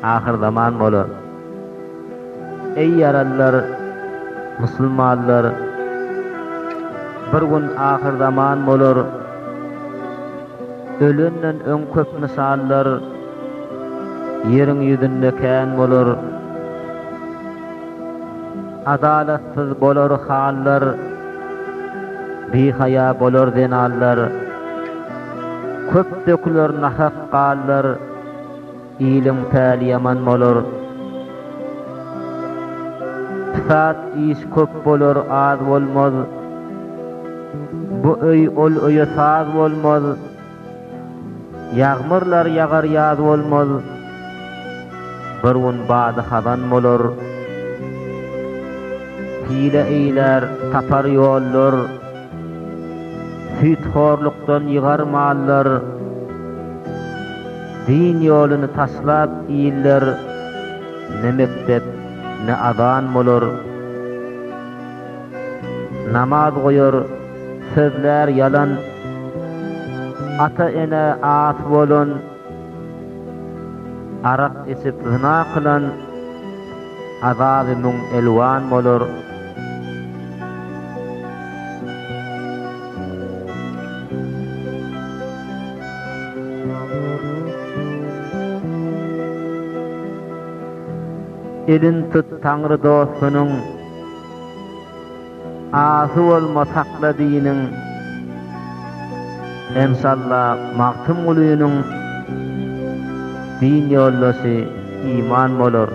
ahir zaman bolar. Ey yarallar, musulmanlar, bir gün ahir zaman bolar. Ölünden öň köp misallar ýeriň ýüzünde kän bolar. Adalatsız bolar hallar, bihaya bolar denallar. Köp döküler nahaq qallar, ilim täli yaman bolar. Tifat iş köp bolar, az bolmaz. Bu öý ol öýe saz bolmaz. Yağmurlar yağar yaz bolmaz. Bir gün bady hazan bolar. Hile eyler tapar ýollar. Süt horlukdan yığar mallar. Din ýoluny taşlap iýiller. Ne mektep, ne azan bolar. Namaz goýar, sözler yalan. Ata ene as bolan. Arak isip zina kılan. Azab-ı mun elwan bolar. Elin tut Tanrı dostunun, asy bolma sakla dinin. Emsallah magtym uluyunun, din ýollasy iman bolar.